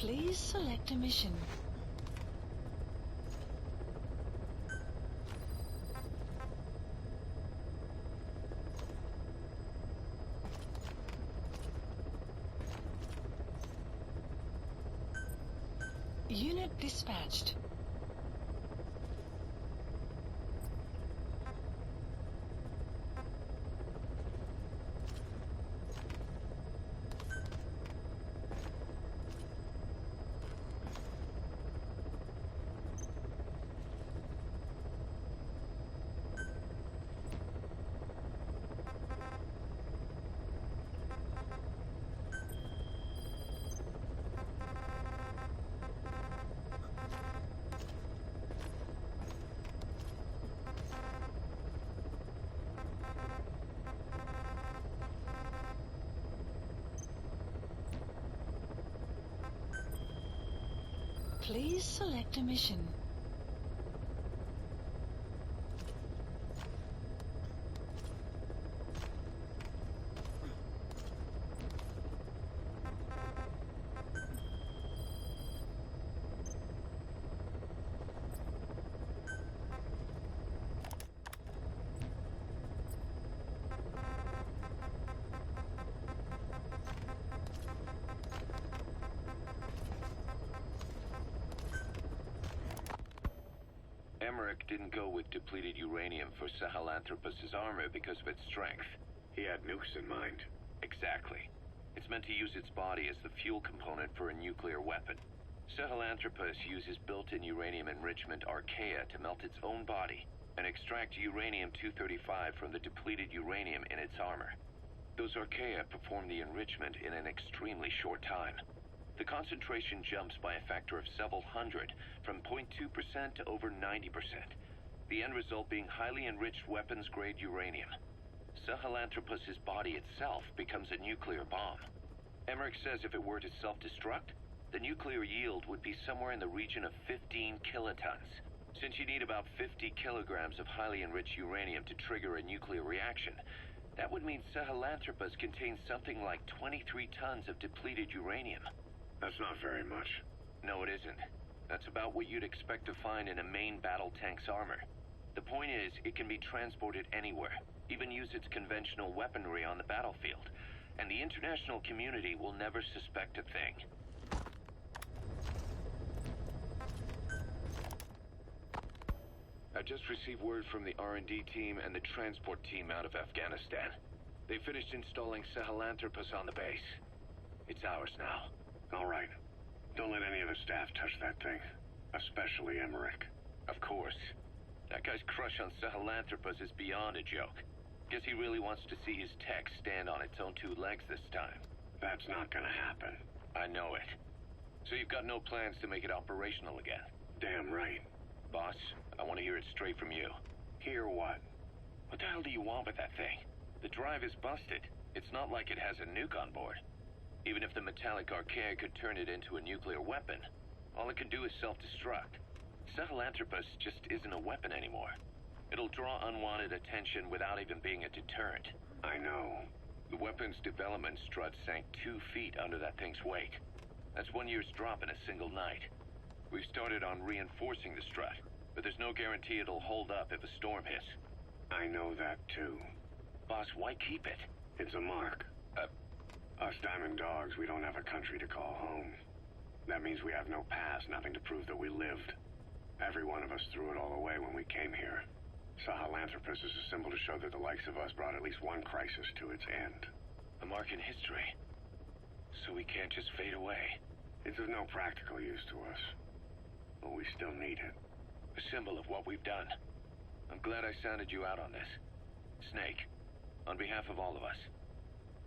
Please select a mission. Unit dispatched. Please select a mission. Emmerich didn't go with depleted uranium for Sahelanthropus' armor because of its strength. He had nukes in mind. Exactly. It's meant to use its body as the fuel component for a nuclear weapon. Sahelanthropus uses built-in uranium enrichment archaea to melt its own body and extract uranium-235 from the depleted uranium in its armor. Those archaea perform the enrichment in an extremely short time. The concentration jumps by a factor of several hundred, from 0.2% to over 90%. The end result being highly enriched weapons-grade uranium. Sahelanthropus' body itself becomes a nuclear bomb. Emmerich says if it were to self-destruct, the nuclear yield would be somewhere in the region of 15 kilotons. Since you need about 50 kilograms of highly enriched uranium to trigger a nuclear reaction, that would mean Sahelanthropus contains something like 23 tons of depleted uranium. That's not very much. No, it isn't. That's about what you'd expect to find in a main battle tank's armor. The point is, it can be transported anywhere, even use its conventional weaponry on the battlefield, and the international community will never suspect a thing. I just received word from the R&D team and the transport team out of Afghanistan. They finished installing Sahelanthropus on the base. It's ours now. All right. Don't let any of the staff touch that thing. Especially Emmerich. Of course. That guy's crush on Sahelanthropus is beyond a joke. Guess he really wants to see his tech stand on its own two legs this time. That's not gonna happen. I know it. So you've got no plans to make it operational again? Damn right. Boss, I want to hear it straight from you. Hear what? What the hell do you want with that thing? The drive is busted. It's not like it has a nuke on board. Even if the metallic archaea could turn it into a nuclear weapon, all it can do is self-destruct. Sahelanthropus just isn't a weapon anymore. It'll draw unwanted attention without even being a deterrent. I know. The weapon's development strut sank 2 feet under that thing's weight. That's 1 year's drop in a single night. We've started on reinforcing the strut, but there's no guarantee it'll hold up if a storm hits. I know that too. Boss, why keep it? It's a mark. Us diamond dogs, we don't have a country to call home. That means we have no past, nothing to prove that we lived. Every one of us threw it all away when we came here. Sahelanthropus is a symbol to show that the likes of us brought at least one crisis to its end. A mark in history. So we can't just fade away. It's of no practical use to us. But we still need it. A symbol of what we've done. I'm glad I sounded you out on this. Snake, on behalf of all of us,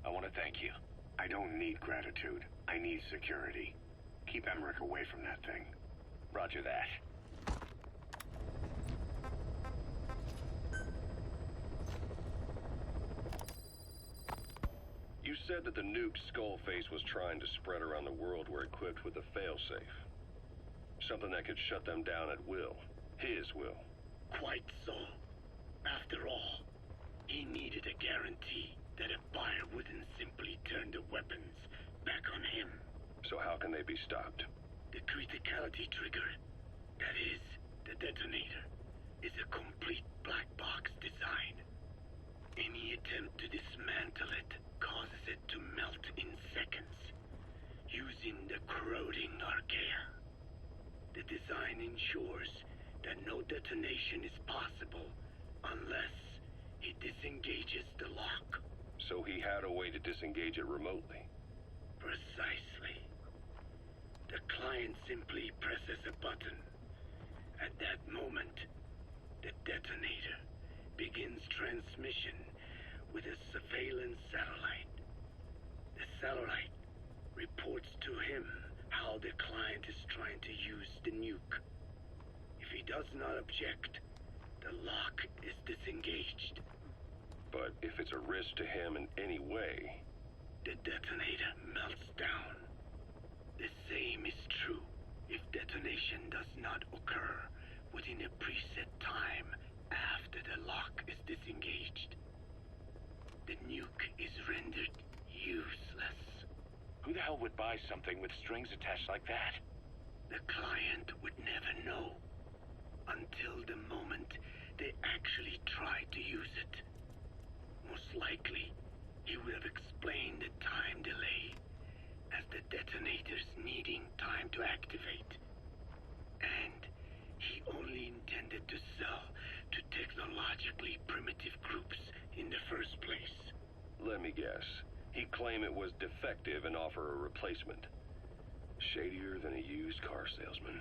I want to thank you. I don't need gratitude. I need security. Keep Emmerich away from that thing. Roger that. You said that the nuke Skullface was trying to spread around the world were equipped with a failsafe. Something that could shut them down at will. His will. Quite so. After all, he needed a guarantee that a buyer wouldn't simply turn the weapons back on him. So how can they be stopped? The criticality trigger, that is, the detonator, is a complete black box design. Any attempt to dismantle it causes it to melt in seconds, using the corroding archaea. The design ensures that no detonation is possible unless he disengages the lock. So he had a way to disengage it remotely. Precisely. The client simply presses a button. At that moment, the detonator begins transmission with a surveillance satellite. The satellite reports to him how the client is trying to use the nuke. If he does not object, the lock is disengaged. But if it's a risk to him in any way... The detonator melts down. The same is true if detonation does not occur within a preset time after the lock is disengaged. The nuke is rendered useless. Who the hell would buy something with strings attached like that? The client would never know until the moment they actually try to use it. Most likely, he would have explained the time delay as the detonators needing time to activate. And he only intended to sell to technologically primitive groups in the first place. Let me guess. He'd claim it was defective and offer a replacement. Shadier than a used car salesman.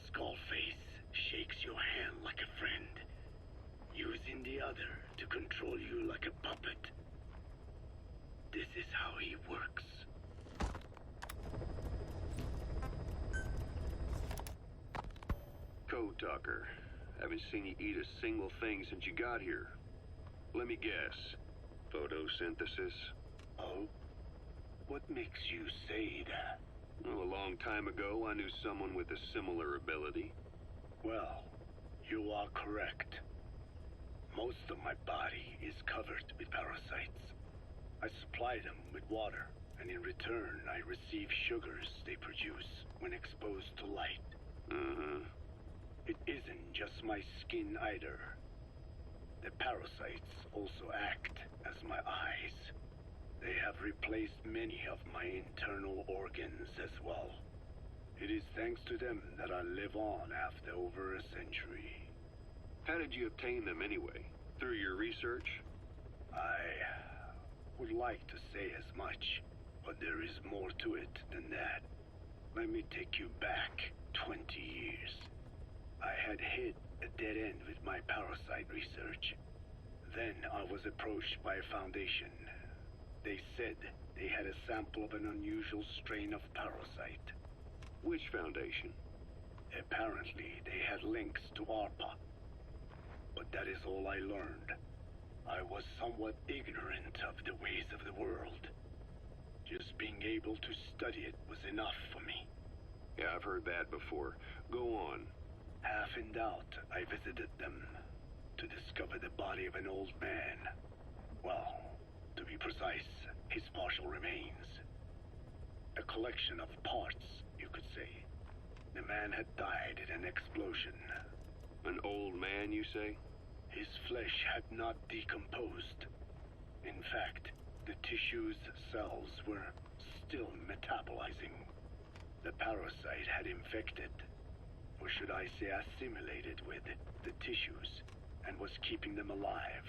Skullface shakes your hand like a friend, using the other to control you like a puppet. This is how he works. Code Talker. Haven't seen you eat a single thing since you got here. Let me guess. Photosynthesis? Oh? What makes you say that? Well, a long time ago, I knew someone with a similar ability. Well, you are correct. Most of my body is covered with parasites. I supply them with water, and in return, I receive sugars they produce when exposed to light. It isn't just my skin either. The parasites also act as my eyes. They have replaced many of my internal organs as well. It is thanks to them that I live on after over a century. How did you obtain them anyway? Through your research? I would like to say as much, but there is more to it than that. Let me take you back 20 years. I had hit a dead end with my parasite research. Then I was approached by a foundation. They said they had a sample of an unusual strain of parasite. Which foundation? Apparently, they had links to ARPA. But that is all I learned. I was somewhat ignorant of the ways of the world. Just being able to study it was enough for me. Yeah, I've heard that before. Go on. Half in doubt, I visited them to discover the body of an old man. Well, to be precise, his partial remains. A collection of parts, you could say. The man had died in an explosion. An old man, you say? His flesh had not decomposed. In fact, the tissue's cells were still metabolizing. The parasite had infected, or should I say assimilated with, the tissues, and was keeping them alive.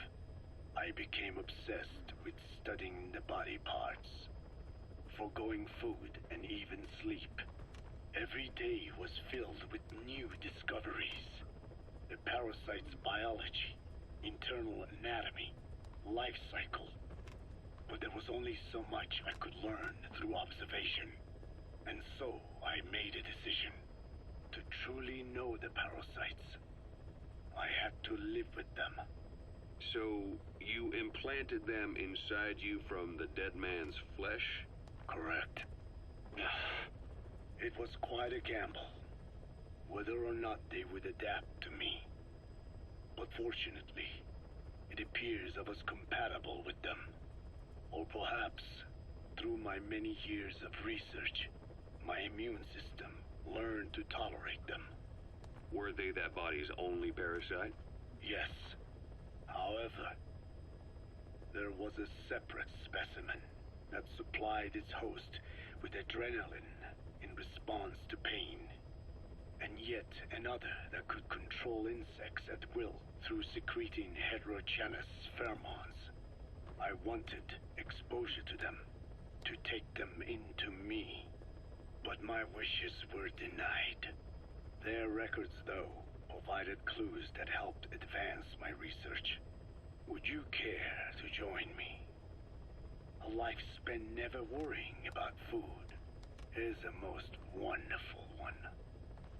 I became obsessed with studying the body parts, foregoing food and even sleep. Every day was filled with new discoveries. The parasite's biology, internal anatomy, life cycle. But there was only so much I could learn through observation. And so I made a decision. To truly know the parasites, I had to live with them. So, you implanted them inside you from the dead man's flesh? Correct. It was quite a gamble, whether or not they would adapt to me. But fortunately, it appears I was compatible with them. Or perhaps, through my many years of research, My immune system learned to tolerate them. Were they that body's only parasite? Yes. However, there was a separate specimen that supplied its host with adrenaline in response to pain, and yet another that could control insects at will through secreting heterogeneous pheromones. I wanted exposure to them, to take them into me, but my wishes were denied. Their records, though, provided clues that helped advance my research. Would you care to join me? A life spent never worrying about food is a most wonderful one.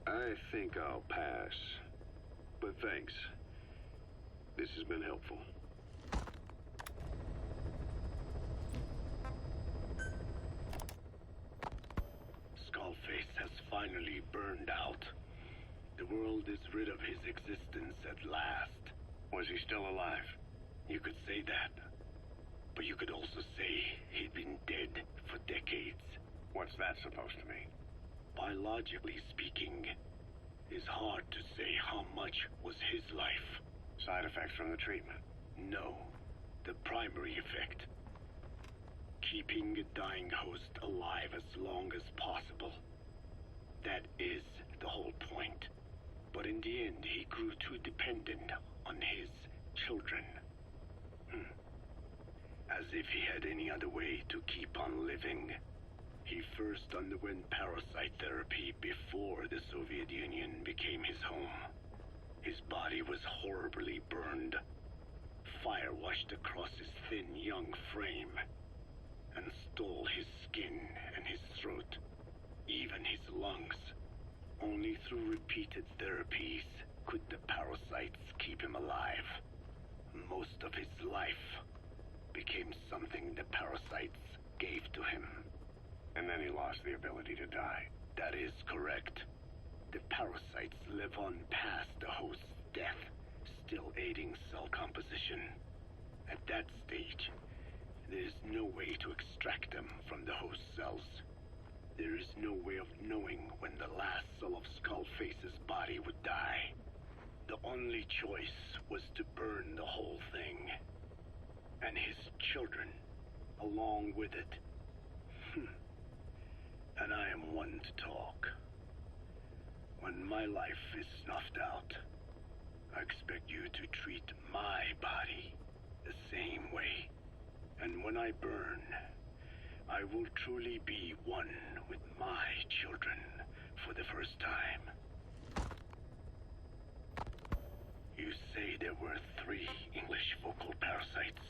I think I'll pass. But thanks. This has been helpful. Skullface has finally burned out. The world is rid of his existence at last. Was he still alive? You could say that. But you could also say he'd been dead for decades. What's that supposed to mean? Biologically speaking, it's hard to say how much was his life. Side effects from the treatment? No, the primary effect. Keeping a dying host alive as long as possible. That is the whole point. But in the end, he grew too dependent on his children. As if he had any other way to keep on living. He first underwent parasite therapy before the Soviet Union became his home. His body was horribly burned. Fire washed across his thin young frame and stole his skin and his throat, even his lungs. Only through repeated therapies could the parasites keep him alive. Most of his life became something the parasites gave to him. And then he lost the ability to die. That is correct. The parasites live on past the host's death, still aiding cell composition. At that stage, there is no way to extract them from the host cells. There is no way of knowing when the last cell of Skullface's body would die. The only choice was to burn the whole thing. And his children, along with it. And I am one to talk. When my life is snuffed out, I expect you to treat my body the same way. And when I burn, I will truly be one with my children for the first time. You say there were 3 English vocal parasites.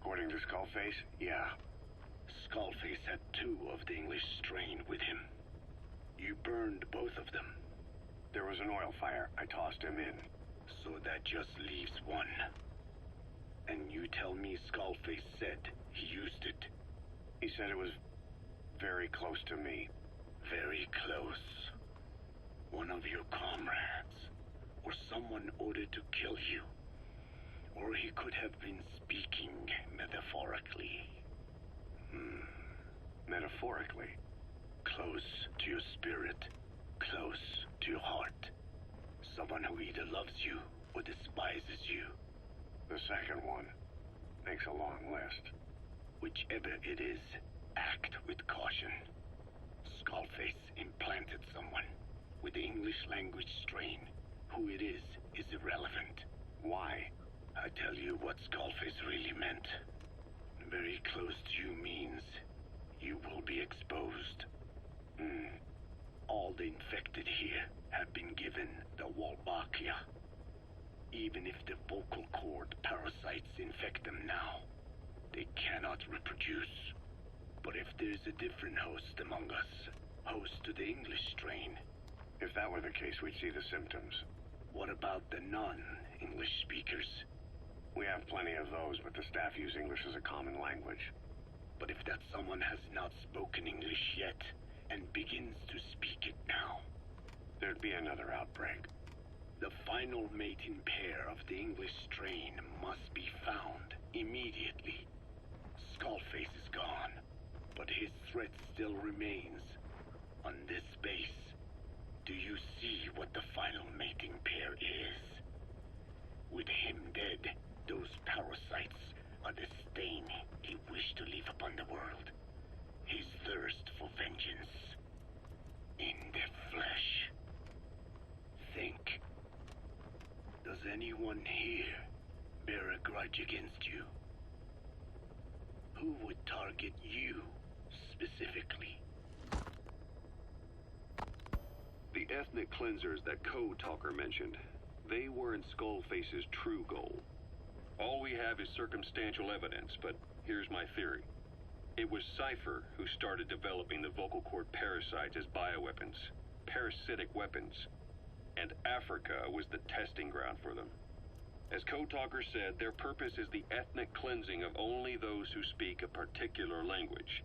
According to Skullface, yeah. Skullface had 2 of the English strain with him. You burned both of them. There was an oil fire. I tossed him in. So that just leaves 1. And you tell me Skullface said he used it. He said it was very close to me. Very close. One of your comrades. Or someone ordered to kill you. Or he could have been speaking metaphorically. Metaphorically? Close to your spirit. Close to your heart. Someone who either loves you or despises you. The second one makes a long list. Whichever it is, act with caution. Skullface implanted someone with the English language strain. Who it is irrelevant. Why? I tell you what Skullface really meant. Very close to you means you will be exposed. All the infected here have been given the Wolbachia. Even if the vocal cord parasites infect them now, they cannot reproduce. But if there's a different host among us, host to the English strain. If that were the case, we'd see the symptoms. What about the non-English speakers? We have plenty of those, but the staff use English as a common language. But if that someone has not spoken English yet, and begins to speak it now, there'd be another outbreak. The final mating pair of the English strain must be found immediately. Skullface is gone, but his threat still remains. On this base, do you see what the final mating pair is? With him dead, those parasites are the stain he wished to leave upon the world. His thirst for vengeance. In their flesh. Think. Does anyone here bear a grudge against you? Who would target you, specifically? The ethnic cleansers that Code Talker mentioned, they weren't Skullface's true goal. All we have is circumstantial evidence, but here's my theory. It was Cypher who started developing the vocal cord parasites as bioweapons, parasitic weapons, and Africa was the testing ground for them. As Code Talker said, their purpose is the ethnic cleansing of only those who speak a particular language.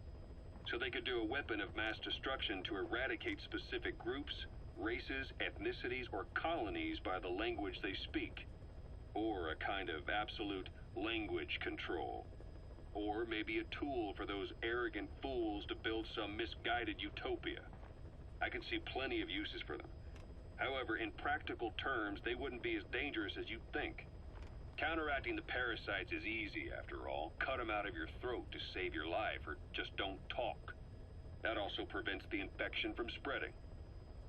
So they could do a weapon of mass destruction to eradicate specific groups, races, ethnicities, or colonies by the language they speak. Or a kind of absolute language control. Or maybe a tool for those arrogant fools to build some misguided utopia. I can see plenty of uses for them. However, in practical terms, they wouldn't be as dangerous as you'd think. Counteracting the parasites is easy, after all. Cut them out of your throat to save your life, or just don't talk. That also prevents the infection from spreading.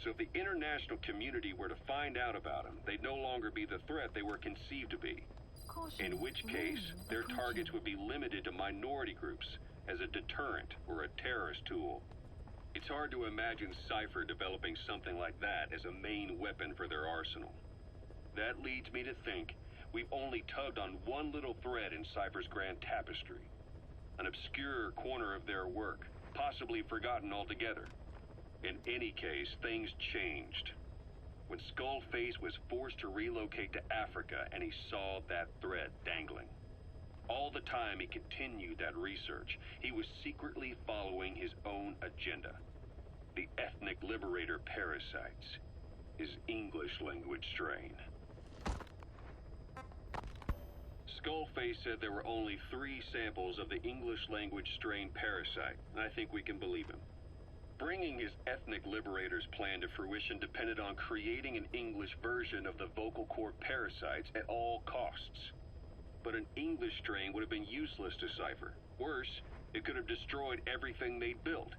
So if the international community were to find out about them, they'd no longer be the threat they were conceived to be. Caution. In which case, their targets would be limited to minority groups as a deterrent or a terrorist tool. It's hard to imagine Cypher developing something like that as a main weapon for their arsenal. That leads me to think we've only tugged on one little thread in Cypher's grand tapestry. An obscure corner of their work, possibly forgotten altogether. In any case, things changed. When Skullface was forced to relocate to Africa and he saw that thread dangling. All the time he continued that research, he was secretly following his own agenda. The ethnic liberator parasites. His English language strain. Skullface said there were only 3 samples of the English language strain parasite, and I think we can believe him. Bringing his ethnic liberator's plan to fruition depended on creating an English version of the vocal cord parasites at all costs. But an English strain would have been useless to Cypher. Worse, it could have destroyed everything they'd built.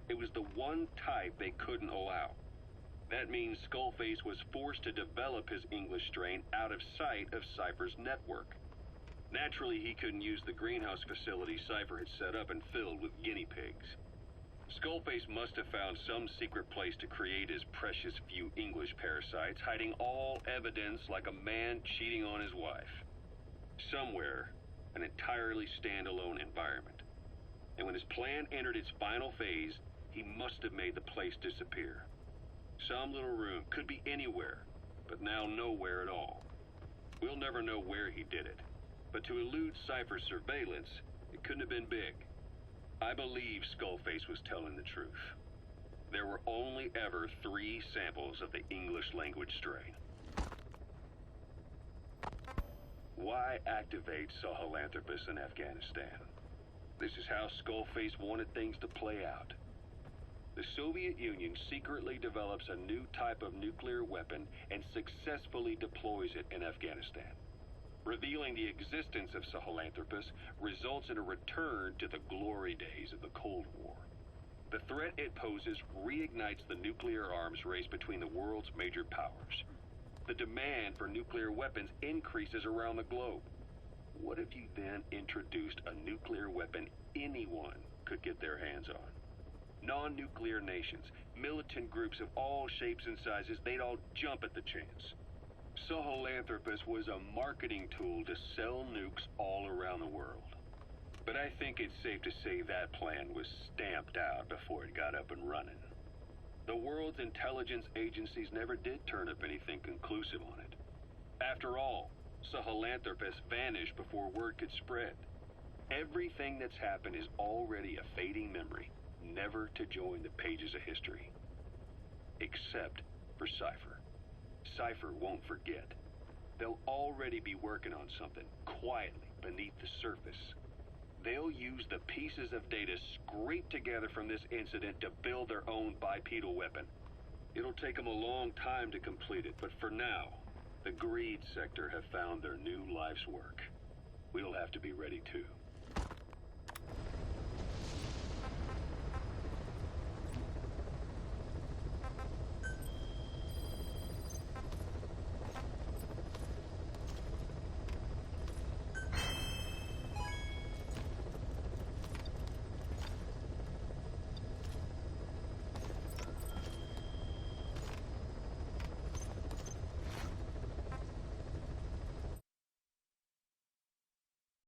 It was the one type they couldn't allow. That means Skullface was forced to develop his English strain out of sight of Cypher's network. Naturally, he couldn't use the greenhouse facility Cypher had set up and filled with guinea pigs. Skullface must have found some secret place to create his precious few English parasites, hiding all evidence like a man cheating on his wife. Somewhere, an entirely standalone environment. And when his plan entered its final phase, he must have made the place disappear. Some little room, could be anywhere, but now nowhere at all. We'll never know where he did it. But to elude Cypher's surveillance, it couldn't have been big. I believe Skullface was telling the truth. There were only ever 3 samples of the English language strain. Why activate Sahelanthropus in Afghanistan? This is how Skullface wanted things to play out. The Soviet Union secretly develops a new type of nuclear weapon and successfully deploys it in Afghanistan. Revealing the existence of Sahelanthropus results in a return to the glory days of the Cold War. The threat it poses reignites the nuclear arms race between the world's major powers. The demand for nuclear weapons increases around the globe. What if you then introduced a nuclear weapon anyone could get their hands on? Non-nuclear nations, militant groups of all shapes and sizes, they'd all jump at the chance. Sahelanthropus was a marketing tool to sell nukes all around the world. But I think it's safe to say that plan was stamped out before it got up and running. The world's intelligence agencies never did turn up anything conclusive on it. After all, Sahelanthropus vanished before word could spread. Everything that's happened is already a fading memory, never to join the pages of history. Except for Cypher. Cypher won't forget. They'll already be working on something, quietly, beneath the surface. They'll use the pieces of data scraped together from this incident to build their own bipedal weapon. It'll take them a long time to complete it, but for now, the greed sector have found their new life's work. We'll have to be ready too.